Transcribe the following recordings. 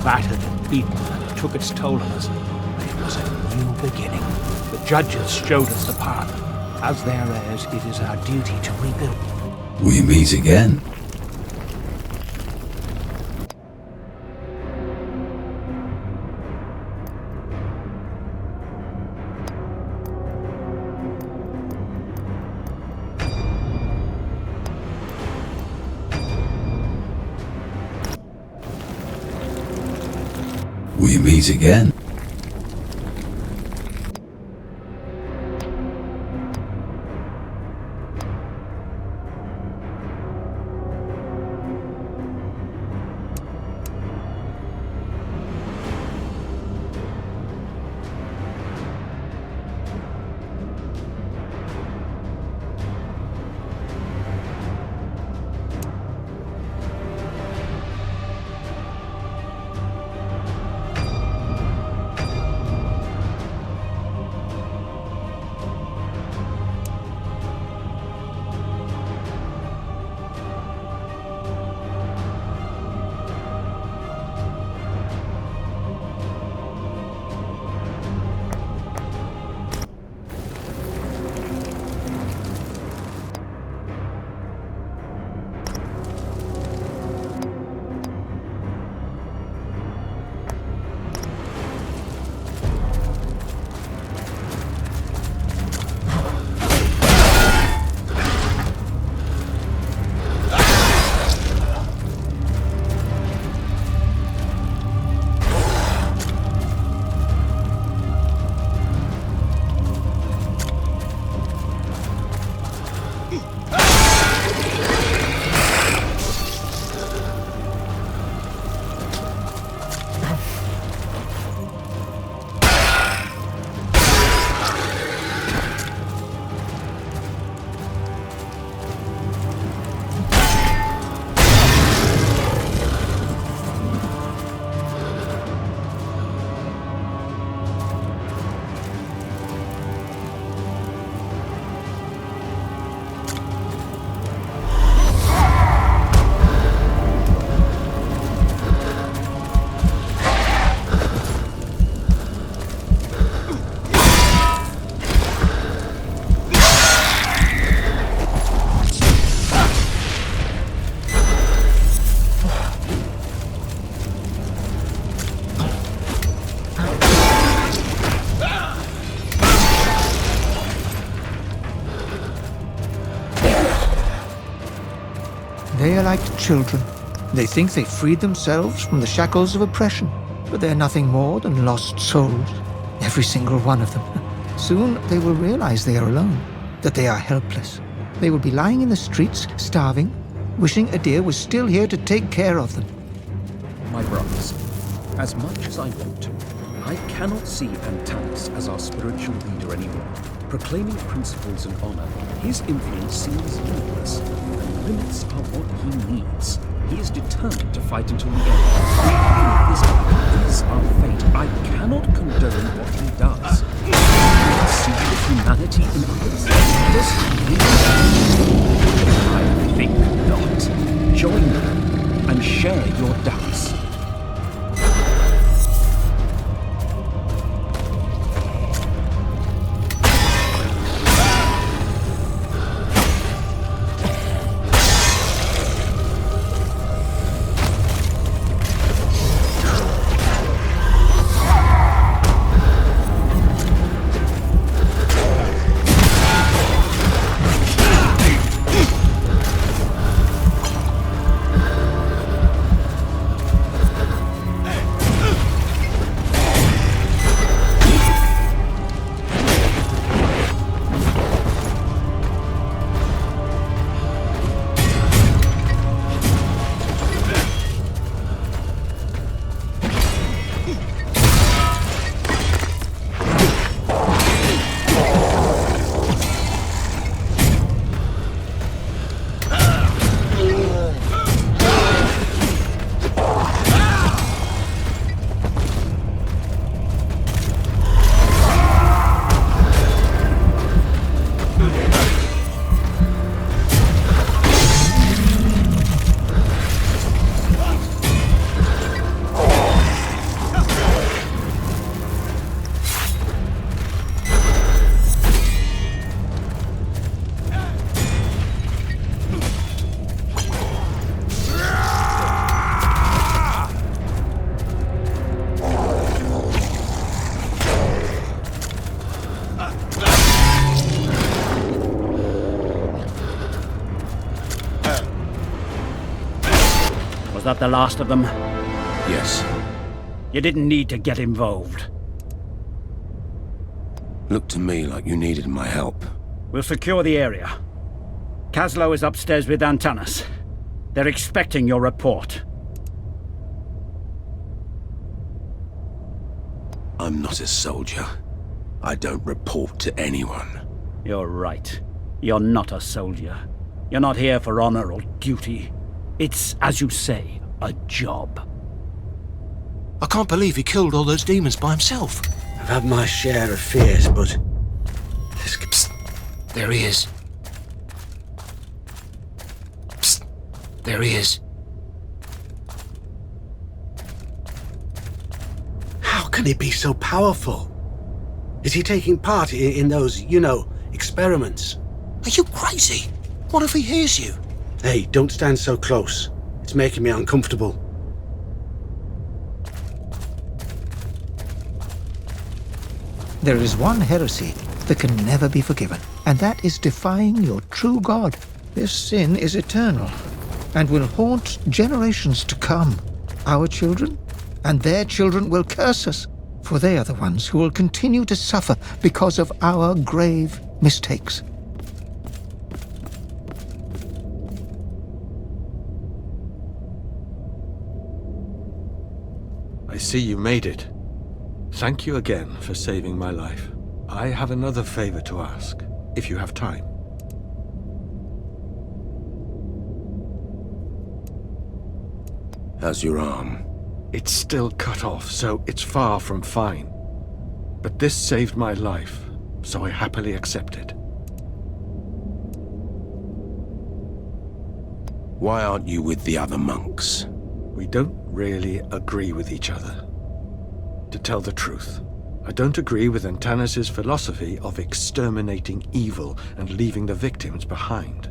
battered and beaten, and it took its toll on us. But it was a new beginning. The judges showed us the path. As their heirs, it is our duty to rebuild. We meet again. We meet again. They are like children. They think they freed themselves from the shackles of oppression, but they are nothing more than lost souls, every single one of them. Soon they will realize they are alone, that they are helpless. They will be lying in the streets, starving, wishing Adir was still here to take care of them. My brothers, as much as I want to, I cannot see Antanas as our spiritual leader anymore. Proclaiming principles and honor, his influence seems limitless, and limits are what he needs. He is determined to fight until the end. Even if this is our fate, I cannot condone what he does. See the humanity in others. Does he I think not. Join them and share your doubts. that the last of them? Yes. You didn't need to get involved. Looked to me like you needed my help. We'll secure the area. Kaslo is upstairs with Antanas. They're expecting your report. I'm not a soldier. I don't report to anyone. You're right. You're not a soldier. You're not here for honor or duty. It's, as you say, a job. I can't believe he killed all those demons by himself. I've had my share of fears, but... Psst. There he is. Psst. There he is. How can he be so powerful? Is he taking part in those, experiments? Are you crazy? What if he hears you? Hey, don't stand so close. It's making me uncomfortable. There is one heresy that can never be forgiven, and that is defying your true God. This sin is eternal, and will haunt generations to come. Our children and their children will curse us, for they are the ones who will continue to suffer because of our grave mistakes. I see you made it. Thank you again for saving my life. I have another favor to ask, if you have time. How's your arm? It's still cut off, so it's far from fine. But this saved my life, so I happily accept it. Why aren't you with the other monks? We don't really agree with each other. To tell the truth, I don't agree with Antanas' philosophy of exterminating evil and leaving the victims behind.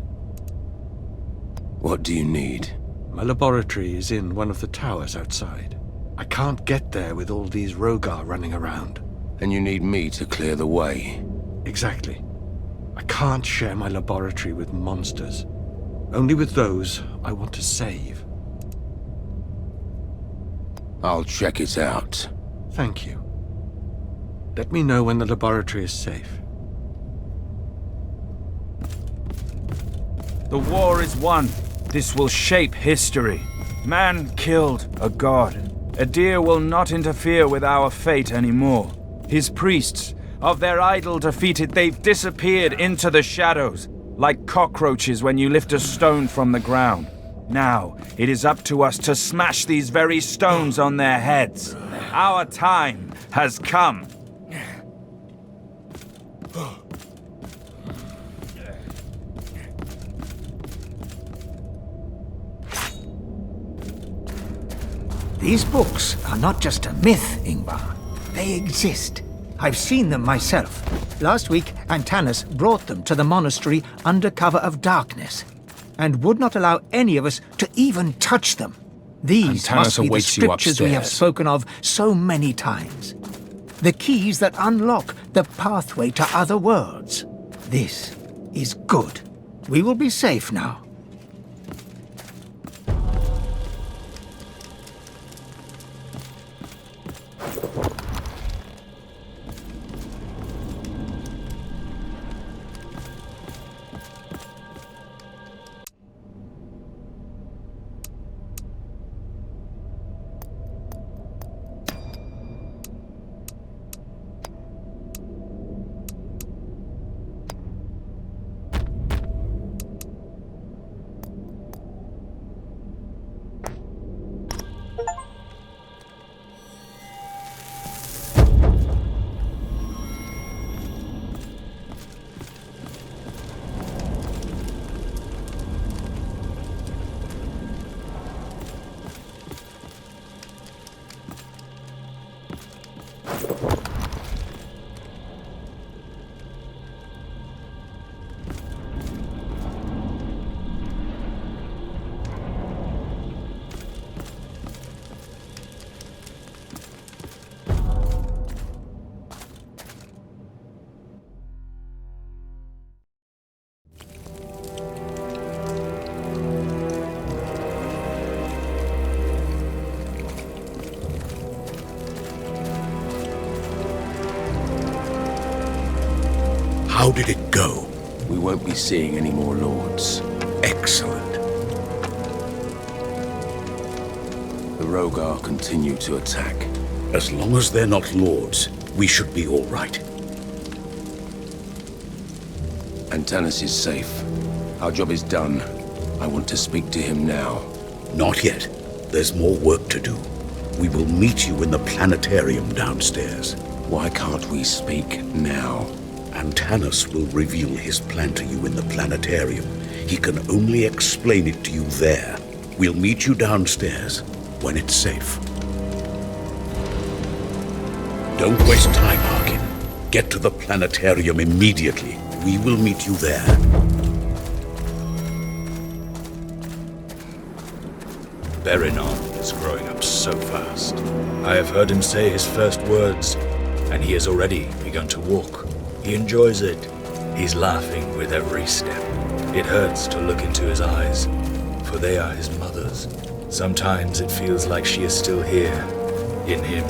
What do you need? My laboratory is in one of the towers outside. I can't get there with all these Rhogar running around. And you need me to clear the way? Exactly. I can't share my laboratory with monsters. Only with those I want to save. I'll check it out. Thank you. Let me know when the laboratory is safe. The war is won. This will shape history. Man killed a god. Adir will not interfere with our fate anymore. His priests, of their idol defeated, they've disappeared into the shadows, like cockroaches when you lift a stone from the ground. Now, it is up to us to smash these very stones on their heads. Our time has come. These books are not just a myth, Ingvar. They exist. I've seen them myself. Last week, Antanas brought them to the monastery under cover of darkness, and would not allow any of us to even touch them. These Antanas must be the awaits you scriptures we have upstairs. spoken of so many times. The keys that unlock the pathway to other worlds. This is good. We will be safe now. did it go? We won't be seeing any more lords. Excellent. The Rhogar continue to attack. As long as they're not lords, we should be all right. Antanas is safe. Our job is done. I want to speak to him now. Not yet. There's more work to do. We will meet you in the planetarium downstairs. Why can't we speak now? Antanas will reveal his plan to you in the planetarium. He can only explain it to you there. We'll meet you downstairs when it's safe. Don't waste time, Harkin. Get to the planetarium immediately. We will meet you there. Berinon is growing up so fast. I have heard him say his first words, and he has already begun to walk. He enjoys it. He's laughing with every step. It hurts to look into his eyes, for they are his mother's. Sometimes it feels like she is still here, in him.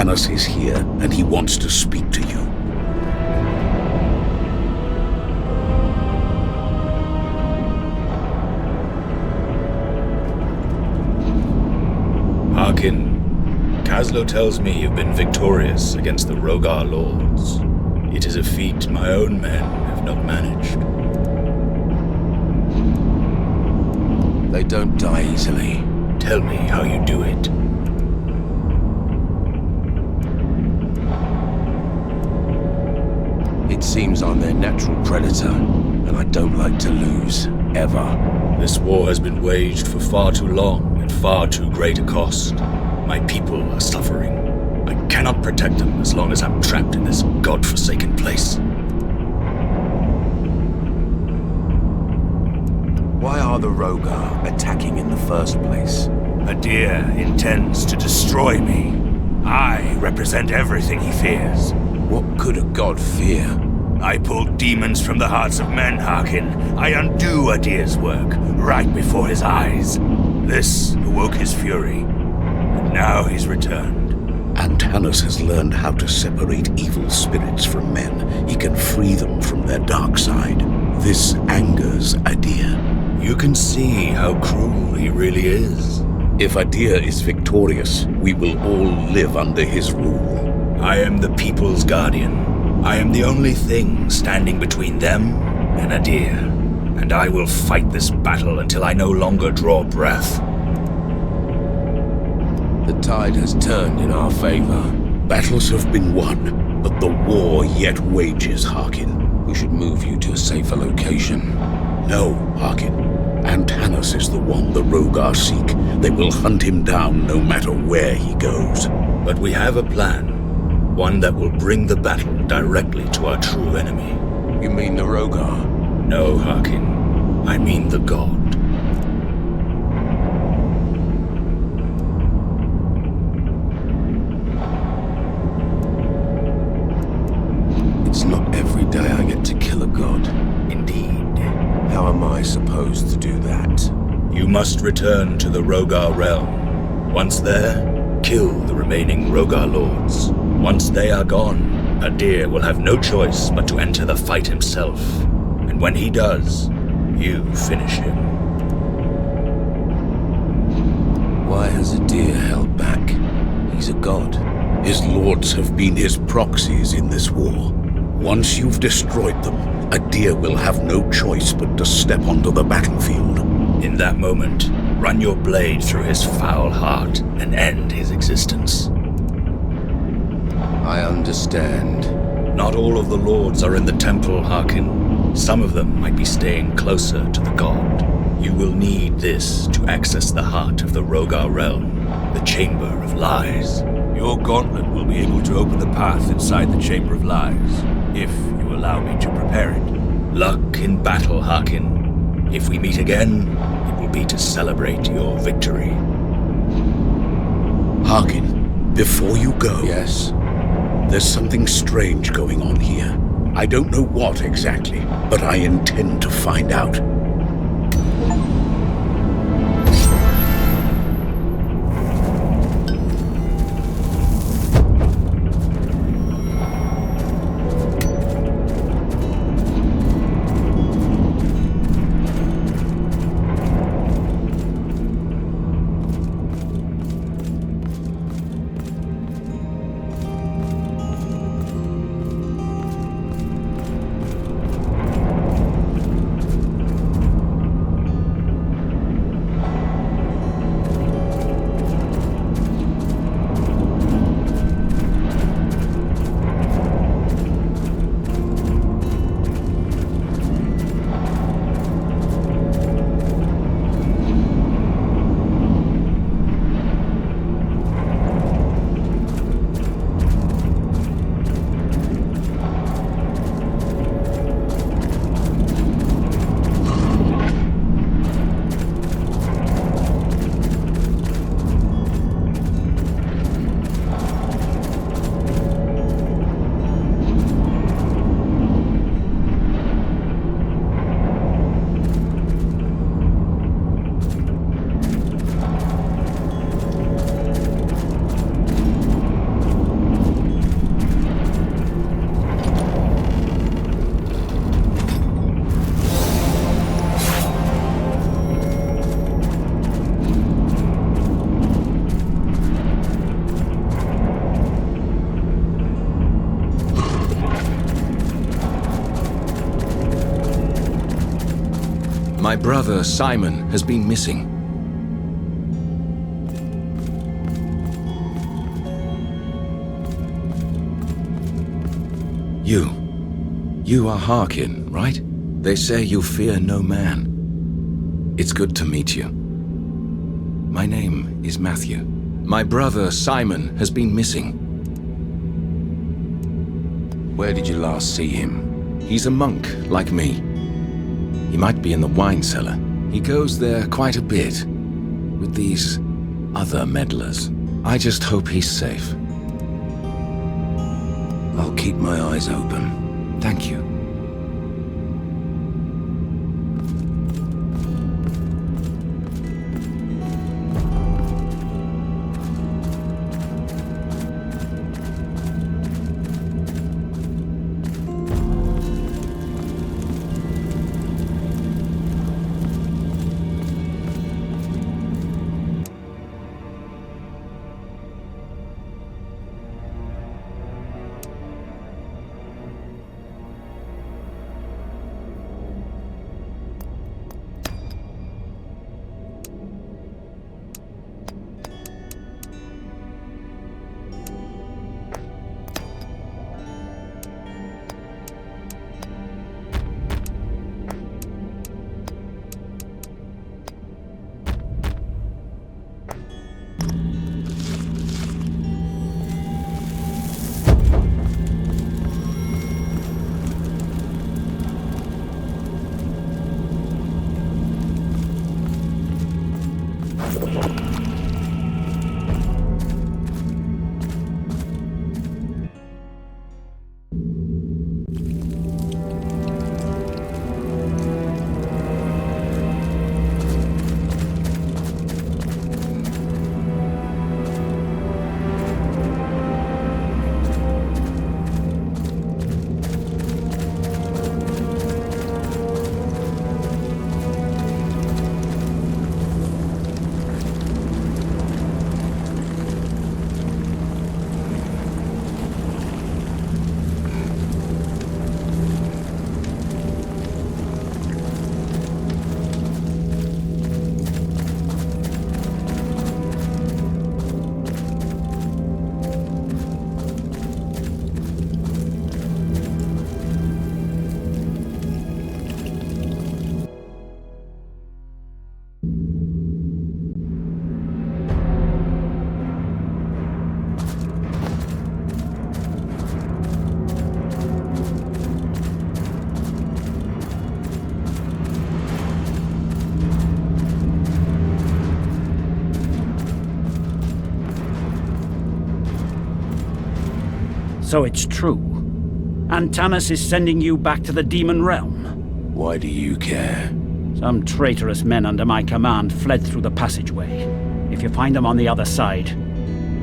Antanas is here, and he wants to speak to you. Hearken. Kaslo tells me you've been victorious against the Rhogar lords. It is a feat my own men have not managed. They don't die easily. Tell me how you do it. It seems I'm their natural predator, and I don't like to lose, ever. This war has been waged for far too long at far too great a cost. My people are suffering. I cannot protect them as long as I'm trapped in this godforsaken place. Why are the Rhogar attacking in the first place? Adir intends to destroy me. I represent everything he fears. What could a god fear? I pull demons from the hearts of men, Hearken. I undo Adir's work, right before his eyes. This awoke his fury, and now he's returned. Antanas has learned how to separate evil spirits from men. He can free them from their dark side. This angers Adir. You can see how cruel he really is. If Adir is victorious, we will all live under his rule. I am the people's guardian. I am the only thing standing between them and Adir. And I will fight this battle until I no longer draw breath. The tide has turned in our favor. Battles have been won, but the war yet wages, Hearken. We should move you to a safer location. No, Hearken. Antanas is the one the Rhogar seek. They will hunt him down no matter where he goes. But we have a plan. One that will bring the battle directly to our true enemy. You mean the Rhogar? No, Hearken. I mean the god. It's not every day I get to kill a god. Indeed. How am I supposed to do that? You must return to the Rhogar realm. Once there, kill the remaining Rhogar lords. Once they are gone, Adir will have no choice but to enter the fight himself. And when he does, you finish him. Why has Adir held back? He's a god. His lords have been his proxies in this war. Once you've destroyed them, Adir will have no choice but to step onto the battlefield. In that moment, run your blade through his foul heart and end his existence. I understand. Not all of the lords are in the temple, Hearken. Some of them might be staying closer to the god. You will need this to access the heart of the Rhogar realm, the Chamber of Lies. Your gauntlet will be able to open the path inside the Chamber of Lies, if you allow me to prepare it. Luck in battle, Hearken. If we meet again, it will be to celebrate your victory. Hearken, before you go... Yes? There's something strange going on here. I don't know what exactly, but I intend to find out. My brother, Simon, has been missing. You are Harkin, right? They say you fear no man. It's good to meet you. My name is Matthew. My brother, Simon, has been missing. Where did you last see him? He's a monk, like me. He might be in the wine cellar. He goes there quite a bit, with these other meddlers. I just hope he's safe. I'll keep my eyes open. Thank you. So it's true. Antanas is sending you back to the demon realm. Why do you care? Some traitorous men under my command fled through the passageway. If you find them on the other side,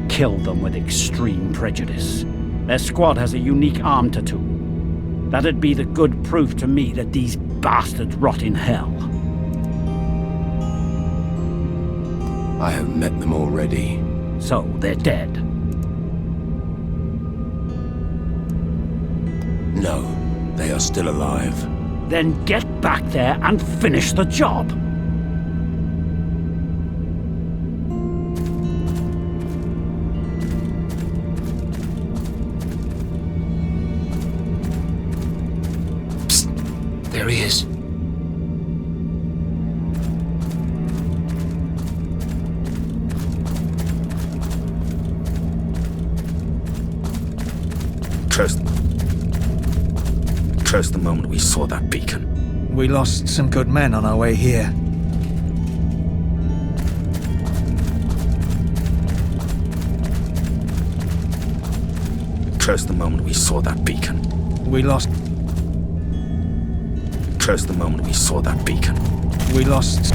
kill them with extreme prejudice. Their squad has a unique arm tattoo. That'd be the good proof to me that these bastards rot in hell. I have met them already. So they're dead. No, they are still alive. Then get back there and finish the job. Psst, there he is. Cursed the moment we saw that beacon. We lost some good men on our way here. Cursed the moment we saw that beacon. We lost... Cursed the moment we saw that beacon. We lost...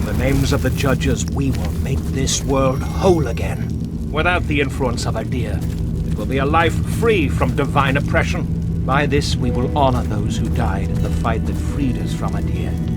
In the names of the judges, we will make this world whole again. Without the influence of Adir, it will be a life free from divine oppression. By this, we will honor those who died in the fight that freed us from Adir.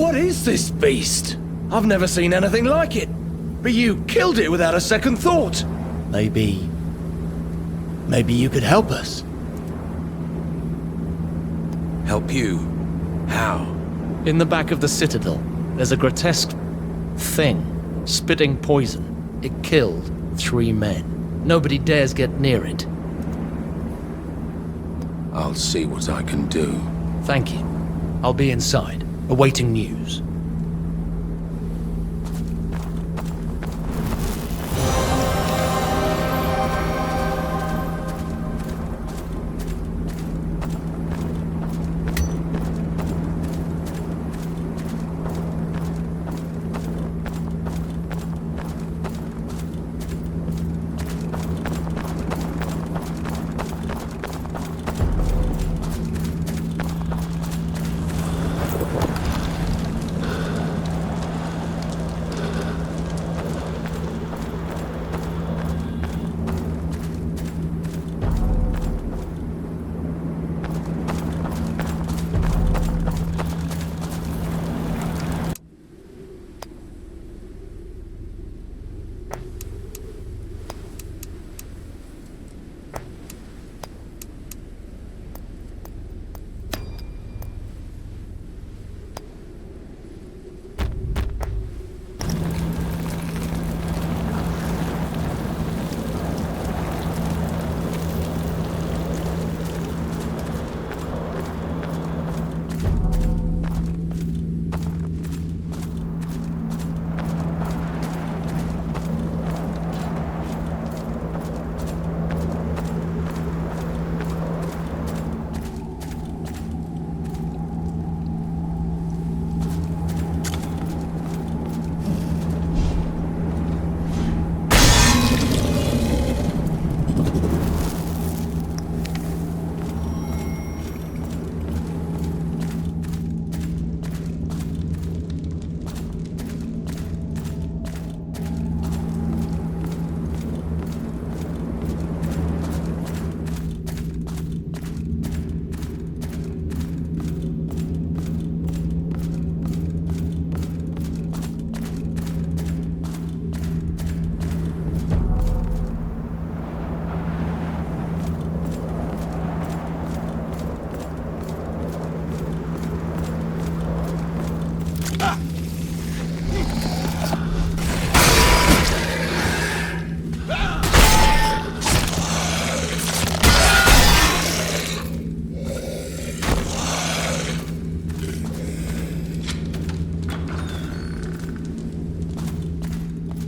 What is this beast? I've never seen anything like it. But you killed it without a second thought. Maybe you could help us. Help you? How? In the back of the Citadel, there's a grotesque thing, spitting poison. It killed 3 men. Nobody dares get near it. I'll see what I can do. Thank you. I'll be inside, awaiting news.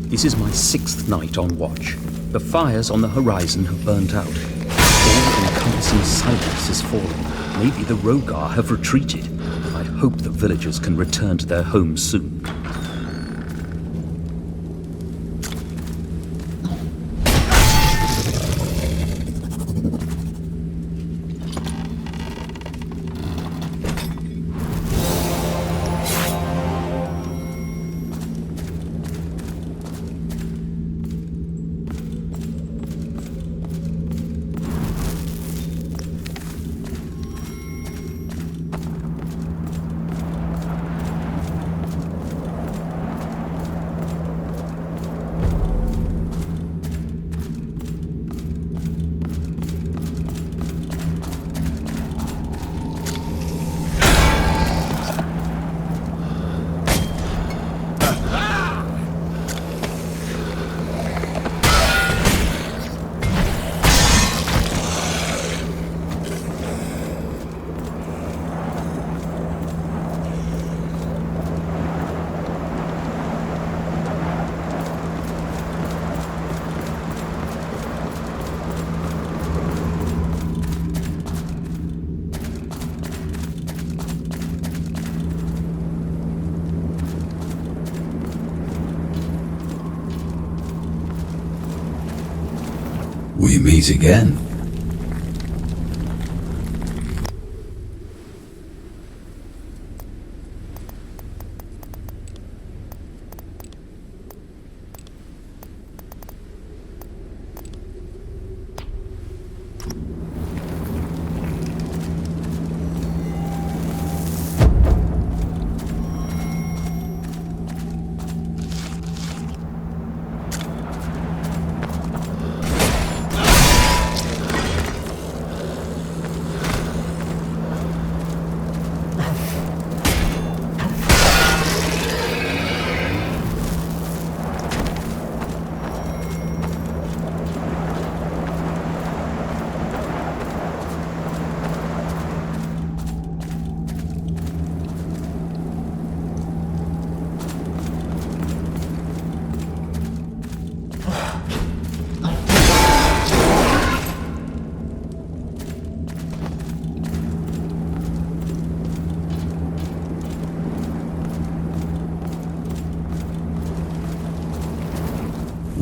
This is my 6th night on watch. The fires on the horizon have burnt out. All-encompassing silence is falling. Maybe the Rhogar have retreated. I hope the villagers can return to their homes soon. We meet again.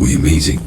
We meeting.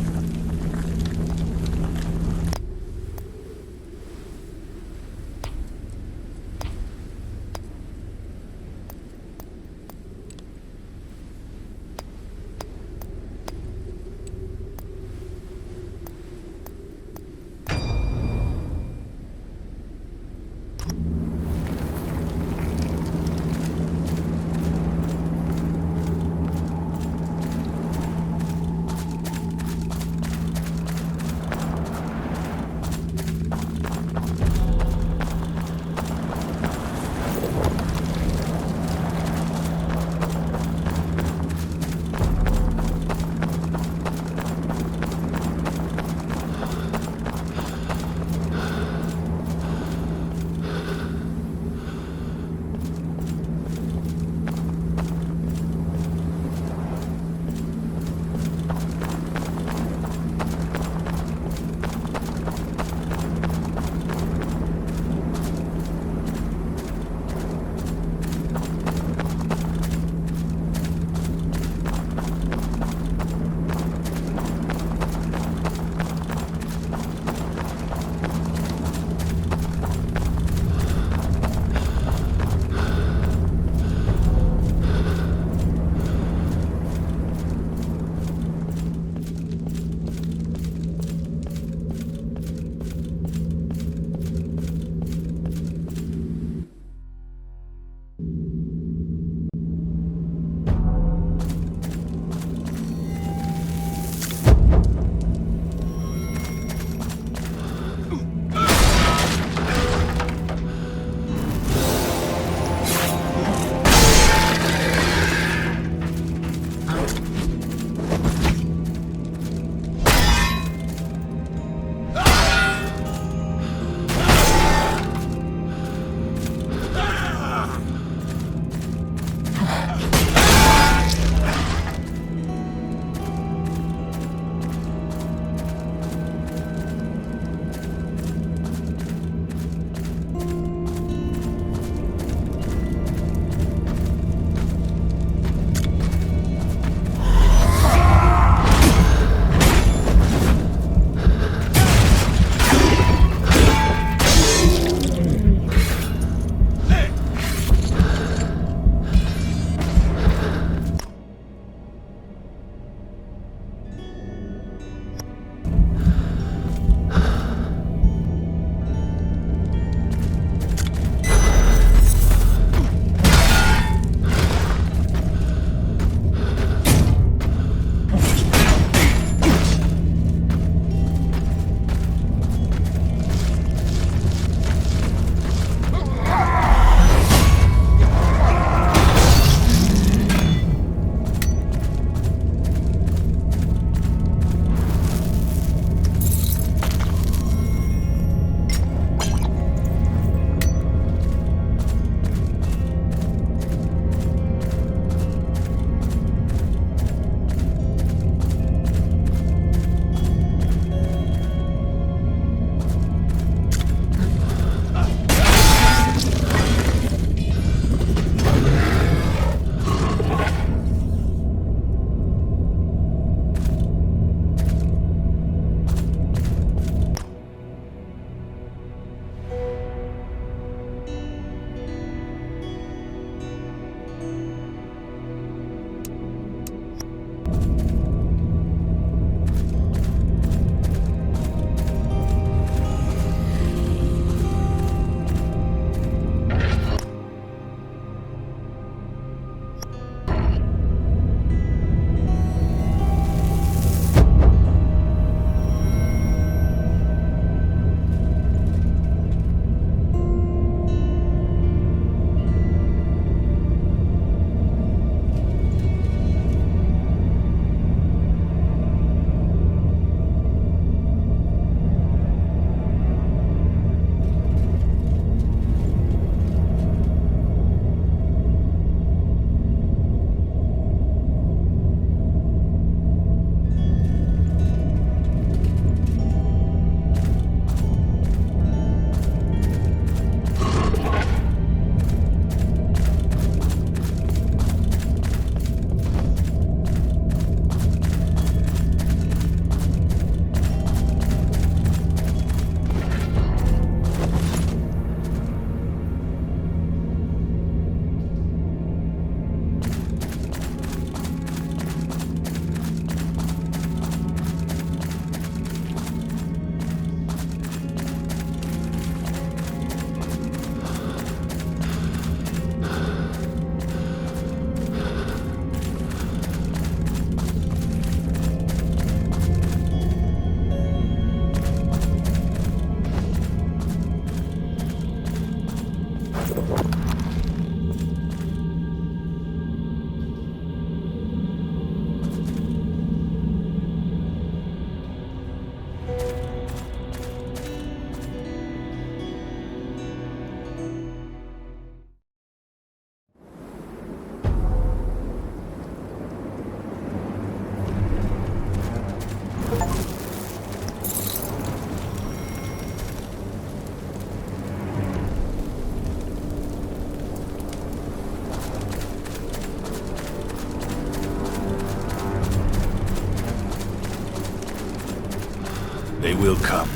will come.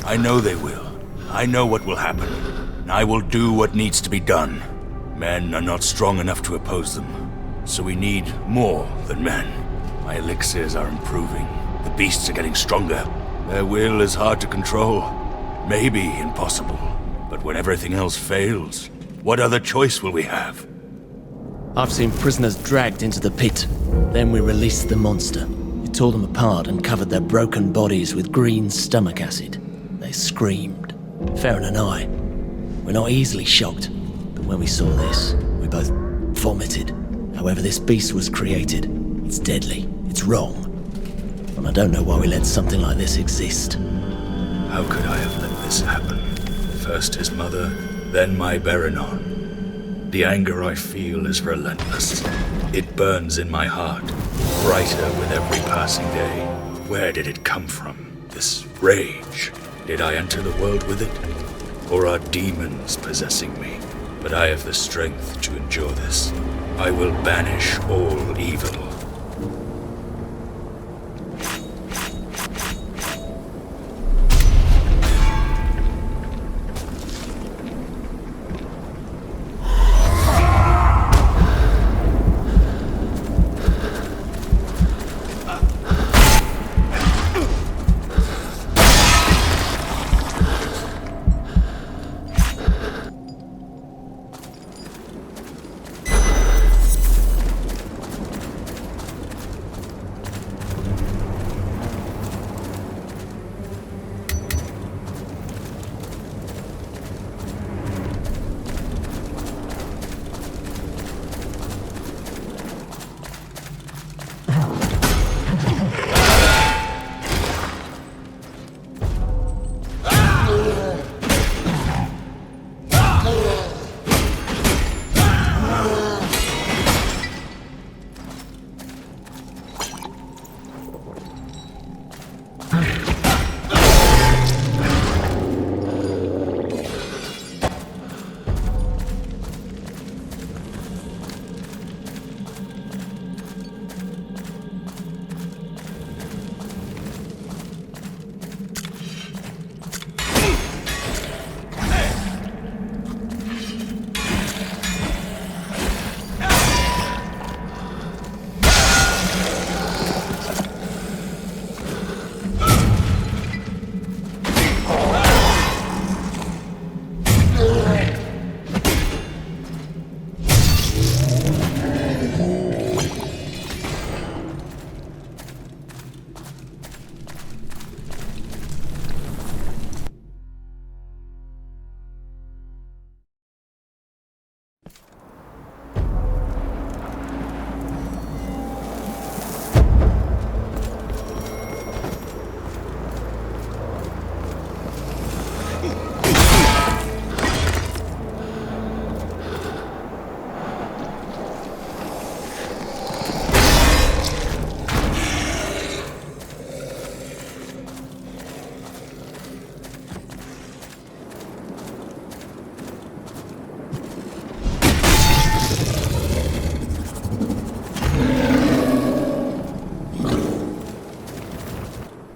I know they will. I know what will happen. And I will do what needs to be done. Men are not strong enough to oppose them. So we need more than men. My elixirs are improving. The beasts are getting stronger. Their will is hard to control. Maybe impossible. But when everything else fails, what other choice will we have? I've seen prisoners dragged into the pit. Then we released the monster. We tore them apart and covered their broken bodies with green stomach acid. They screamed. Farron and I, we're not easily shocked. But when we saw this, we both vomited. However this beast was created, it's deadly. It's wrong. And I don't know why we let something like this exist. How could I have let this happen? First his mother, then my Berenon. The anger I feel is relentless. It burns in my heart, brighter with every passing day. Where did it come from, this rage? Did I enter the world with it? Or are demons possessing me? But I have the strength to endure this. I will banish all evil.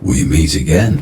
We meet again.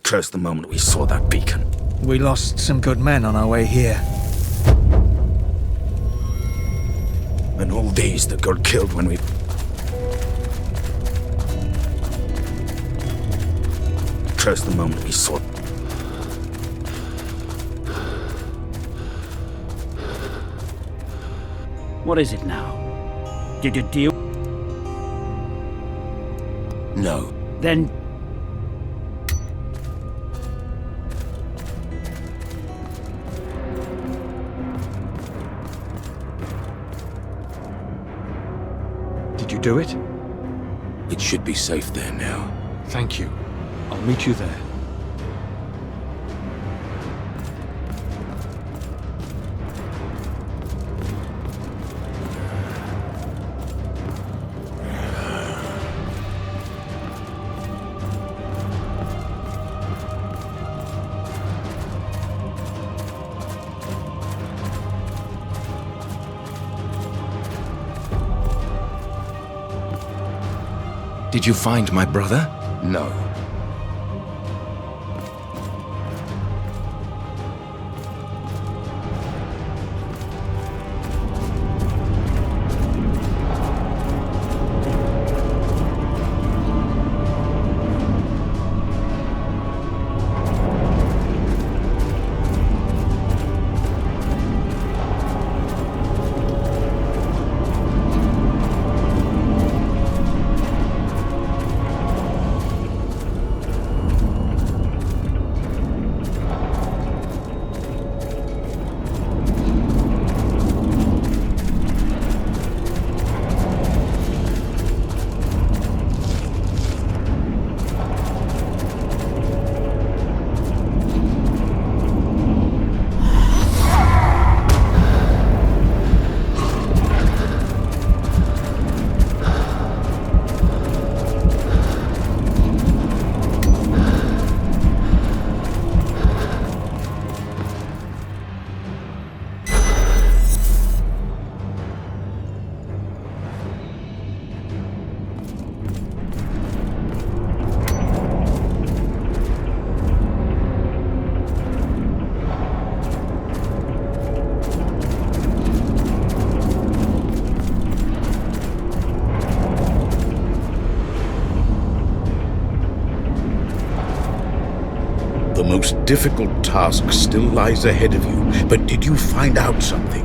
Cursed the moment we saw that beacon. We lost some good men on our way here. And all these that got killed when we... Cursed the moment we saw... What is it now? Did you deal? No. Then... Did you do it? It should be safe there now. Thank you. I'll meet you there. Did you find my brother? No. The most difficult task still lies ahead of you, but did you find out something?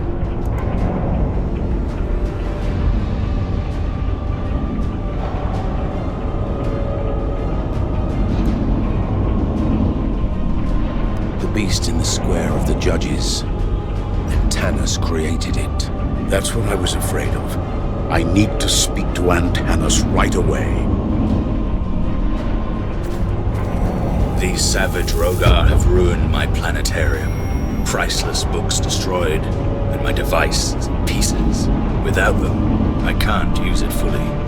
The beast in the square of the judges. Antanas created it. That's what I was afraid of. I need to speak to Antanas right away. These savage Rhogar have ruined my planetarium. Priceless books destroyed, and my device is in pieces. Without them, I can't use it fully.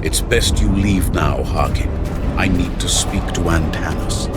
It's best you leave now, Harkin. I need to speak to Antanas.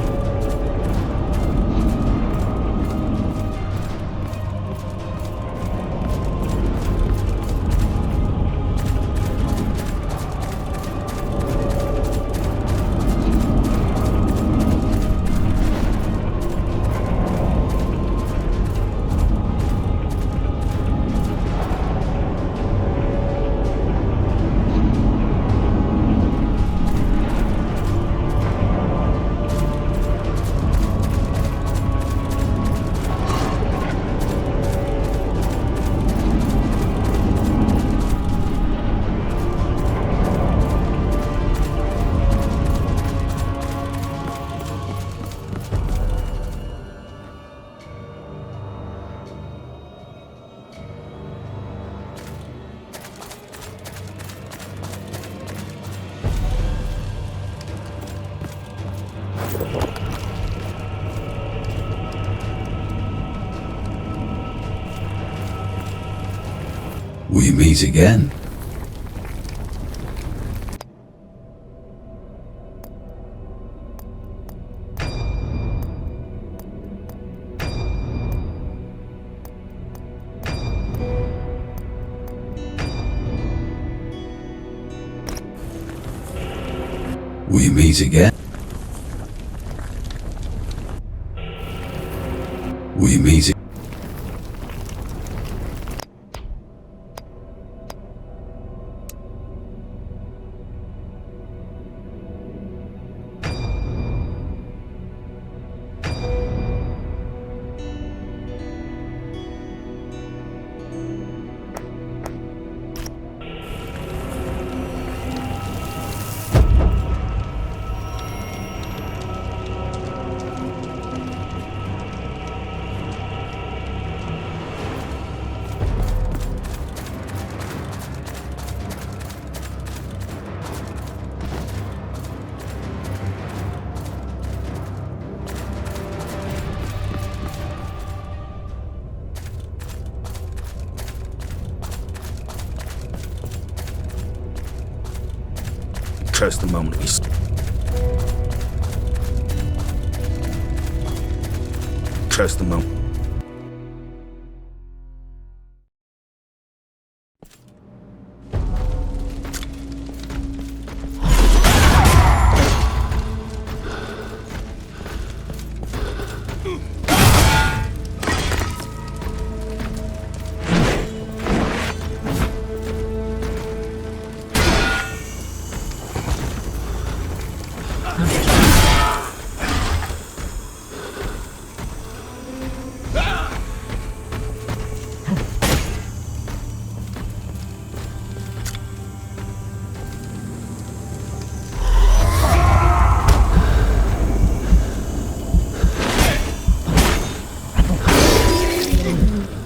We meet again. We meet again. We meet again. Curse the moment we curse the moment. King.